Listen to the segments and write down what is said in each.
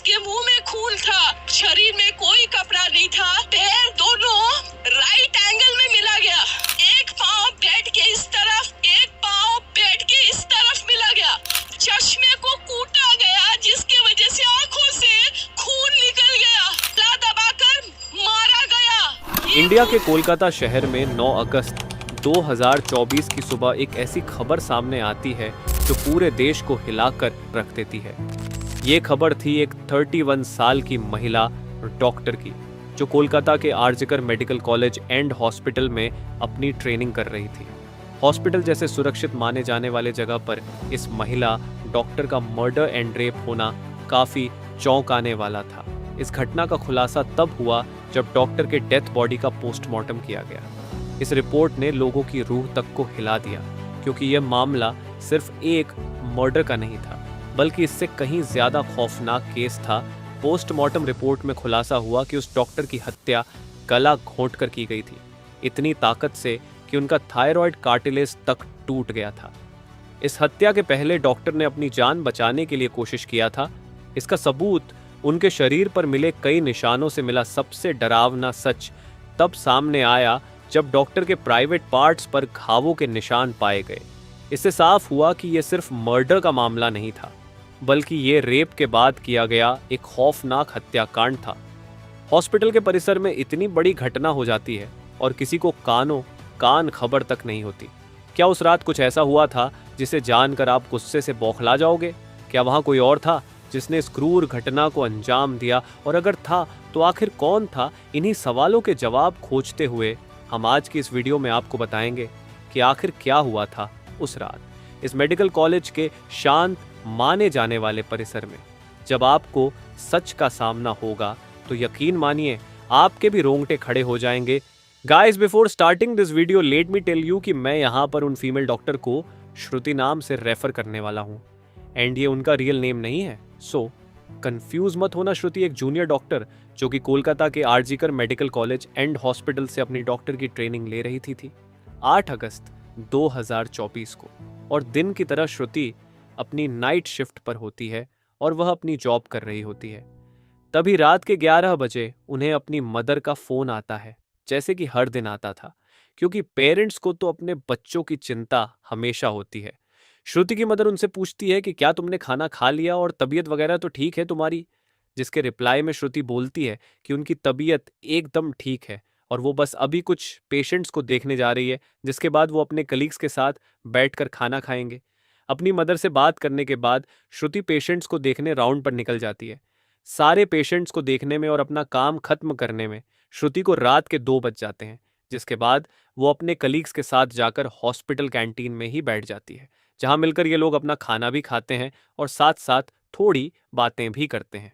उसके मुंह में खून था, शरीर में कोई कपड़ा नहीं था, पैर दोनों राइट एंगल में मिला गया, एक पाँव बेड के इस तरफ, एक पाँव बेड के इस तरफ मिला गया, चश्मे को कूटा गया जिसकी वजह से आंखों से खून निकल गया, ला दबाकर मारा गया। इंडिया के कोलकाता शहर में 9 अगस्त 2024 की सुबह एक ऐसी खबर सामने आती है जो पूरे देश को हिलाकर रख देती है। ये खबर थी एक 31 साल की महिला डॉक्टर की, जो कोलकाता के RG Kar medical college and hospital में अपनी ट्रेनिंग कर रही थी। हॉस्पिटल जैसे सुरक्षित माने जाने वाले जगह पर इस महिला डॉक्टर का मर्डर एंड रेप होना काफी चौंकाने वाला था। इस घटना का खुलासा तब हुआ जब डॉक्टर के डेथ बॉडी का पोस्टमार्टम किया गया। इस रिपोर्ट ने लोगों की रूह तक को हिला दिया, क्योंकि यह मामला सिर्फ एक मर्डर का नहीं था, बल्कि इससे कहीं ज्यादा खौफनाक केस था। पोस्टमार्टम रिपोर्ट में खुलासा हुआ कि उस डॉक्टर की हत्या गला घोंटकर की गई थी, इतनी ताकत से कि उनका थायराइड कार्टिलेज तक टूट गया था। इस हत्या के पहले डॉक्टर ने अपनी जान बचाने के लिए कोशिश किया था। इसका सबूत उनके शरीर पर मिले कई निशानों से मिला। सबसे डरावना सच तब सामने आया जब डॉक्टर के प्राइवेट पार्ट्स पर घावों के निशान पाए गए। इससे साफ हुआ कि यह सिर्फ मर्डर का मामला नहीं था, बल्कि ये रेप के बाद किया गया एक खौफनाक हत्याकांड था। हॉस्पिटल के परिसर में इतनी बड़ी घटना हो जाती है और किसी को कान खबर तक नहीं होती। क्या उस रात कुछ ऐसा हुआ था जिसे जानकर आप गुस्से से बौखला जाओगे? क्या वहां कोई और था जिसने इस क्रूर घटना को अंजाम दिया? और अगर था तो आखिर कौन था? इन्हीं सवालों के जवाब खोजते हुए हम आज की इस वीडियो में आपको बताएंगे कि आखिर क्या हुआ था उस रात इस मेडिकल कॉलेज के शांत माने जाने वाले परिसर में। जब आपको सच का सामना होगा तो यकीन मानिए आपके भी रोंगटे खड़े हो जाएंगे। Guys, before starting this video let me tell you कि मैं यहाँ पर उन फीमेल डॉक्टर को श्रुति नाम से रेफर करने वाला हूँ, एंड ये उनका रियल नेम नहीं है, सो कंफ्यूज मत होना। श्रुति एक जूनियर डॉक्टर जो कि कोलकाता के RG Kar medical college and hospital से अपनी डॉक्टर की ट्रेनिंग ले रही थी 8 अगस्त 2024 को। और दिन की तरह श्रुति अपनी नाइट शिफ्ट पर होती है और वह अपनी जॉब कर रही होती है। तभी रात के 11 बजे उन्हें अपनी मदर का फोन आता है, जैसे कि हर दिन आता था, क्योंकि पेरेंट्स को तो अपने बच्चों की चिंता हमेशा होती है। श्रुति की मदर उनसे पूछती है कि क्या तुमने खाना खा लिया और तबीयत वगैरह तो ठीक है तुम्हारी? जिसके रिप्लाई में श्रुति बोलती है कि उनकी तबीयत एकदम ठीक है और वो बस अभी कुछ पेशेंट्स को देखने जा रही है, जिसके बाद वो अपने कलीग्स के साथ बैठकर खाना खाएंगे। अपनी मदर से बात करने के बाद श्रुति पेशेंट्स को देखने राउंड पर निकल जाती है। सारे पेशेंट्स को देखने में और अपना काम खत्म करने में श्रुति को रात के 2 बज जाते हैं, जिसके बाद वो अपने कलीग्स के साथ जाकर हॉस्पिटल कैंटीन में ही बैठ जाती है, जहां मिलकर ये लोग अपना खाना भी खाते हैं और साथ साथ थोड़ी बातें भी करते हैं।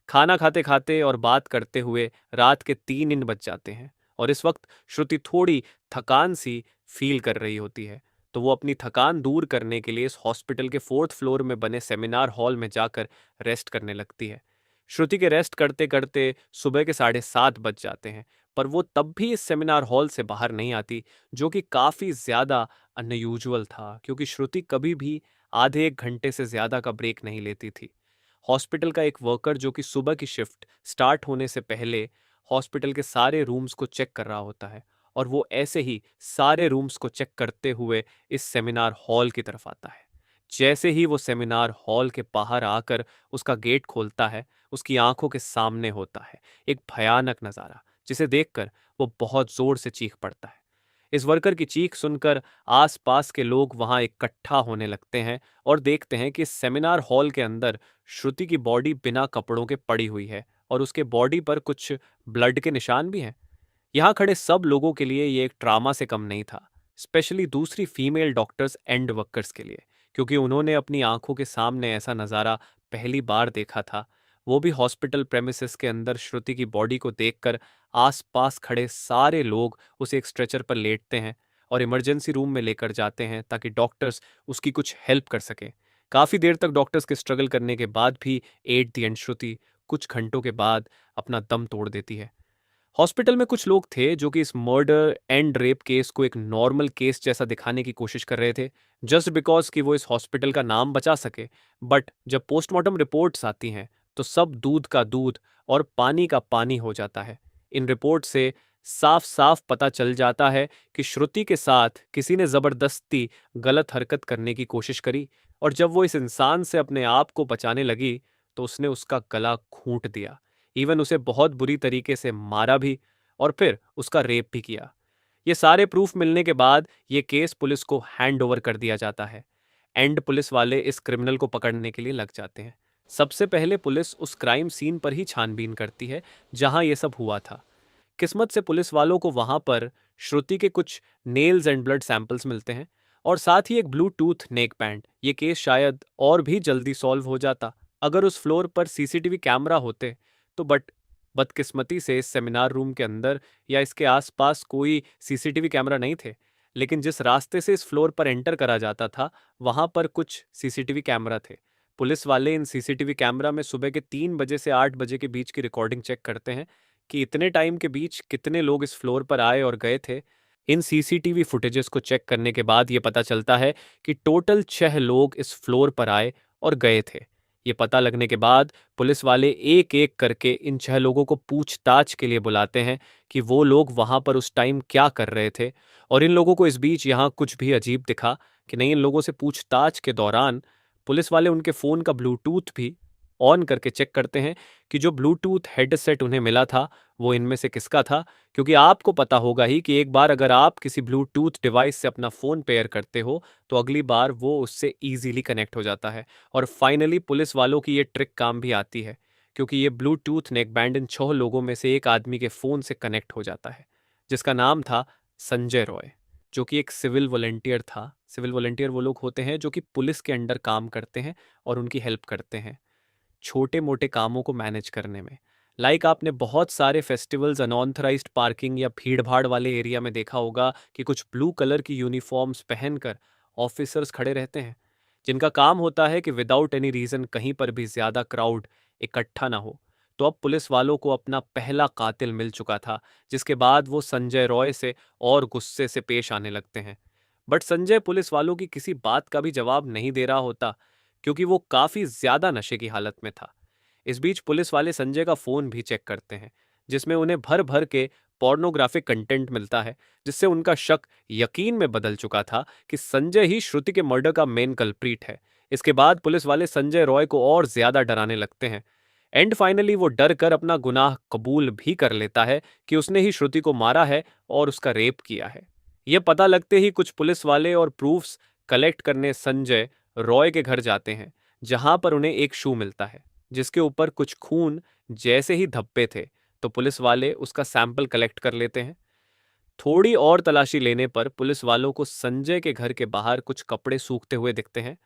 खाना खाते खाते और बात करते हुए रात के 3 बज जाते हैं और इस वक्त श्रुति थोड़ी थकान सी फील कर रही होती है, तो वो अपनी थकान दूर करने के लिए इस हॉस्पिटल के 4th फ्लोर में बने सेमिनार हॉल में जाकर रेस्ट करने लगती है। श्रुति के रेस्ट करते करते सुबह के 7:30 बज जाते हैं, पर वो तब भी इस सेमिनार हॉल से बाहर नहीं आती, जो कि काफ़ी ज़्यादा अनयूजुअल था, क्योंकि श्रुति कभी भी आधे 1 घंटे से ज़्यादा का ब्रेक नहीं लेती थी। हॉस्पिटल का एक वर्कर जो कि सुबह की शिफ्ट स्टार्ट होने से पहले हॉस्पिटल के सारे रूम्स को चेक कर रहा होता है, और वो ऐसे ही सारे रूम्स को चेक करते हुए इस सेमिनार हॉल की तरफ आता है। जैसे ही वो सेमिनार हॉल के बाहर आकर उसका गेट खोलता है, उसकी आंखों के सामने होता है एक भयानक नज़ारा, जिसे देखकर वो बहुत जोर से चीख पड़ता है। इस वर्कर की चीख सुनकर आसपास के लोग वहां इकट्ठा होने लगते हैं और देखते हैं कि सेमिनार हॉल के अंदर श्रुति की बॉडी बिना कपड़ों के पड़ी हुई है और उसके बॉडी पर कुछ ब्लड के निशान भी हैं। यहाँ खड़े सब लोगों के लिए ये एक ट्रामा से कम नहीं था, स्पेशली दूसरी फीमेल डॉक्टर्स एंड वर्कर्स के लिए, क्योंकि उन्होंने अपनी आंखों के सामने ऐसा नज़ारा पहली बार देखा था। वो भी हॉस्पिटल प्रेमिसेस के अंदर श्रुति की बॉडी को देखकर आसपास खड़े सारे लोग उसे एक स्ट्रेचर पर लेटते हैं और इमरजेंसी रूम में लेकर जाते हैं ताकि डॉक्टर्स उसकी कुछ हेल्प कर सकें। काफ़ी देर तक डॉक्टर्स के स्ट्रगल करने के बाद भी एट द एंड श्रुति कुछ घंटों के बाद अपना दम तोड़ देती है। हॉस्पिटल में कुछ लोग थे जो कि इस मर्डर एंड रेप केस को एक नॉर्मल केस जैसा दिखाने की कोशिश कर रहे थे, जस्ट बिकॉज कि वो इस हॉस्पिटल का नाम बचा सके। बट जब पोस्टमार्टम रिपोर्ट्स आती हैं तो सब दूध का दूध और पानी का पानी हो जाता है। इन रिपोर्ट से साफ साफ पता चल जाता है कि श्रुति के साथ किसी ने जबरदस्ती गलत हरकत करने की कोशिश करी, और जब वो इस इंसान से अपने आप को बचाने लगी तो उसने उसका गला घूंट दिया, इवन उसे बहुत बुरी तरीके से मारा भी, और फिर उसका रेप भी किया। ये सारे प्रूफ मिलने के बाद ये केस पुलिस को हैंड ओवर कर दिया जाता है। एंड पुलिस वाले इस क्रिमिनल को पकड़ने के लिए लग जाते हैं। सबसे पहले पुलिस उस क्राइम सीन पर ही छानबीन करती है जहां ये सब हुआ था। किस्मत से पुलिस वालों को वहां पर श्रुति के कुछ नेल्स एंड ब्लड सैंपल्स मिलते हैं, और साथ ही एक ब्लूटूथ नेक बैंड। ये केस शायद और भी जल्दी सॉल्व हो जाता अगर उस फ्लोर पर सीसीटीवी कैमरा होते तो, बट बदकिस्मती से इस सेमिनार रूम के अंदर या इसके आसपास कोई सीसीटीवी कैमरा नहीं थे। लेकिन जिस रास्ते से इस फ्लोर पर एंटर करा जाता था वहां पर कुछ सीसीटीवी कैमरा थे। पुलिस वाले इन सीसीटीवी कैमरा में सुबह के 3 बजे से 8 बजे के बीच की रिकॉर्डिंग चेक करते हैं कि इतने टाइम के बीच कितने लोग इस फ्लोर पर आए और गए थे। इन सीसीटीवी फुटेजेस को चेक करने के बाद ये पता चलता है कि टोटल 6 लोग इस फ्लोर पर आए और गए थे। ये पता लगने के बाद पुलिस वाले एक एक करके इन 6 लोगों को पूछताछ के लिए बुलाते हैं कि वो लोग वहां पर उस टाइम क्या कर रहे थे, और इन लोगों को इस बीच यहाँ कुछ भी अजीब दिखा कि नहीं। इन लोगों से पूछताछ के दौरान पुलिस वाले उनके फ़ोन का ब्लूटूथ भी ऑन करके चेक करते हैं कि जो ब्लूटूथ हेडसेट उन्हें मिला था वो इनमें से किसका था, क्योंकि आपको पता होगा ही कि एक बार अगर आप किसी ब्लूटूथ डिवाइस से अपना फ़ोन पेयर करते हो तो अगली बार वो उससे ईजिली कनेक्ट हो जाता है। और फाइनली पुलिस वालों की ये ट्रिक काम भी आती है, क्योंकि ये ब्लूटूथ नेक बैंड इन 6 लोगों में से एक आदमी के फ़ोन से कनेक्ट हो जाता है, जिसका नाम था संजय रॉय, जो कि एक सिविल वॉलंटियर था। सिविल वॉलंटियर वो लोग होते हैं जो कि पुलिस के अंडर काम करते हैं और उनकी हेल्प करते हैं छोटे मोटे कामों को मैनेज करने में। लाइक आपने बहुत सारे फेस्टिवल्स अनऑथराइज्ड पार्किंग या भीड़ भाड़ वाले एरिया में देखा होगा कि कुछ ब्लू कलर की यूनिफॉर्म्स पहनकर ऑफिसर्स खड़े रहते हैं, जिनका काम होता है कि विदाउट एनी रीज़न कहीं पर भी ज़्यादा क्राउड इकट्ठा ना हो। तो अब पुलिस वालों को अपना पहला कातिल मिल चुका था, जिसके बाद वो संजय रॉय से और गुस्से से पेश आने लगते हैं। बट संजय पुलिस वालों की किसी बात का भी जवाब नहीं दे रहा होता, क्योंकि वो काफी ज्यादा नशे की हालत में था। इस बीच पुलिस वाले संजय का फोन भी चेक करते हैं, जिसमें उन्हें भर भर के पोर्नोग्राफिक कंटेंट मिलता है, जिससे उनका शक यकीन में बदल चुका था कि संजय ही श्रुति के मर्डर का मेन कल्प्रीट है। इसके बाद पुलिस वाले संजय रॉय को और ज्यादा डराने लगते हैं। एंड फाइनली वो डर कर अपना गुनाह कबूल भी कर लेता है कि उसने ही श्रुति को मारा है और उसका रेप किया है। यह पता लगते ही कुछ पुलिस वाले और प्रूफ्स कलेक्ट करने संजय रॉय के घर जाते हैं, जहां पर उन्हें एक शू मिलता है जिसके ऊपर कुछ खून जैसे ही धब्बे थे। तो पुलिस वाले उसका सैंपल कलेक्ट कर लेते हैं। थोड़ी और तलाशी लेने पर पुलिस वालों को संजय के घर के बाहर कुछ कपड़े सूखते हुए दिखते हैं,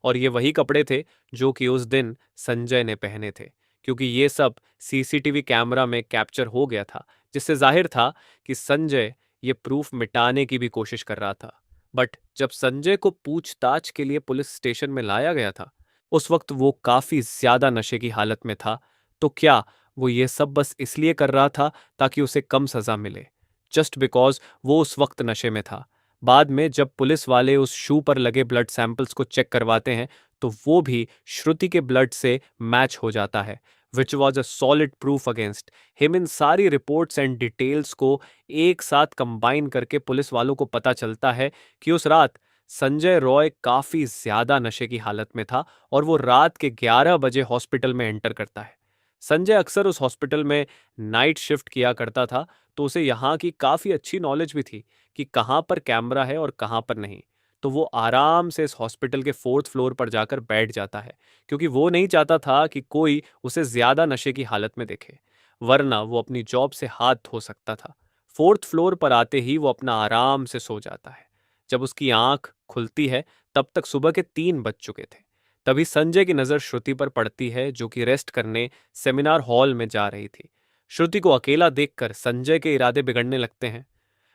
और ये वही कपड़े थे जो कि उस दिन संजय ने पहने थे, क्योंकि ये सब सीसीटीवी कैमरा में कैप्चर हो गया था, जिससे जाहिर था कि संजय ये प्रूफ मिटाने की भी कोशिश कर रहा था। बट जब संजय को पूछताछ के लिए पुलिस स्टेशन में लाया गया था, उस वक्त वो काफी ज्यादा नशे की हालत में था। तो क्या वो ये सब बस इसलिए कर रहा था ताकि उसे कम सजा मिले, जस्ट बिकॉज वो उस वक्त नशे में था? बाद में जब पुलिस वाले उस शू पर लगे ब्लड सैंपल्स को चेक करवाते हैं तो वो भी श्रुति के ब्लड से मैच हो जाता है, which was a solid proof against him. इन सारी रिपोर्ट्स एंड डिटेल्स को एक साथ कंबाइन करके पुलिस वालों को पता चलता है कि उस रात संजय रॉय काफी ज्यादा नशे की हालत में था, और वो रात के 11 बजे हॉस्पिटल में एंटर करता है। संजय अक्सर उस हॉस्पिटल में नाइट शिफ्ट किया करता था, तो उसे यहाँ की काफी अच्छी नॉलेज भी थी कि कहाँ पर कैमरा है और कहाँ पर नहीं। तो वो आराम से इस हॉस्पिटल के 4th फ्लोर पर जाकर बैठ जाता है, क्योंकि वो नहीं चाहता था कि कोई उसे ज्यादा नशे की हालत में देखे, वरना वो अपनी जॉब से हाथ धो सकता था। 4th फ्लोर पर आते ही वो अपना आराम से सो जाता है। जब उसकी आंख खुलती है तब तक सुबह के 3 बज चुके थे। तभी संजय की नजर श्रुति पर पड़ती है, जो कि रेस्ट करने सेमिनार हॉल में जा रही थी। श्रुति को अकेला देखकर संजय के इरादे बिगड़ने लगते हैं।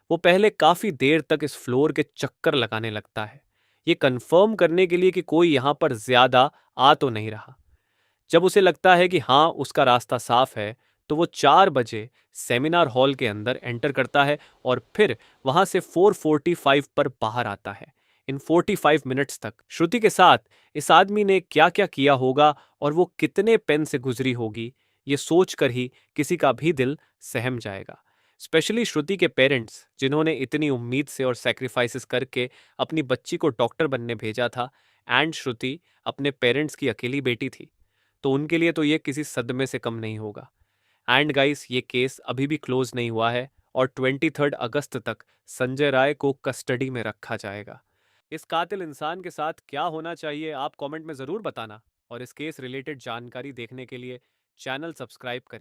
वो पहले काफी देर तक इस फ्लोर के चक्कर लगाने लगता है, ये कंफर्म करने के लिए कि कोई यहाँ पर ज्यादा आ तो नहीं रहा। जब उसे लगता है कि हाँ उसका रास्ता साफ है, तो वो 4 बजे सेमिनार हॉल के अंदर एंटर करता है और फिर वहां से 4:45 पर बाहर आता है। इन 45 मिनट्स तक। श्रुति के साथ इस आदमी ने क्या क्या किया होगा और वो कितने पेन से गुजरी होगी, ये सोचकर ही किसी का भी दिल सहम जाएगा। स्पेशली श्रुति के पेरेंट्स, जिन्होंने इतनी उम्मीद से और सेक्रीफाइसेस करके अपनी बच्ची को डॉक्टर बनने भेजा था, एंड श्रुति अपने पेरेंट्स की अकेली बेटी थी, तो उनके लिए तो ये किसी सदमे से कम नहीं होगा। एंड गाइस, ये केस अभी भी क्लोज नहीं हुआ है और 23 अगस्त तक संजय राय को कस्टडी में रखा जाएगा। इस कातिल इंसान के साथ क्या होना चाहिए, आप कमेंट में ज़रूर बताना, और इस केस रिलेटेड जानकारी देखने के लिए चैनल सब्सक्राइब करें।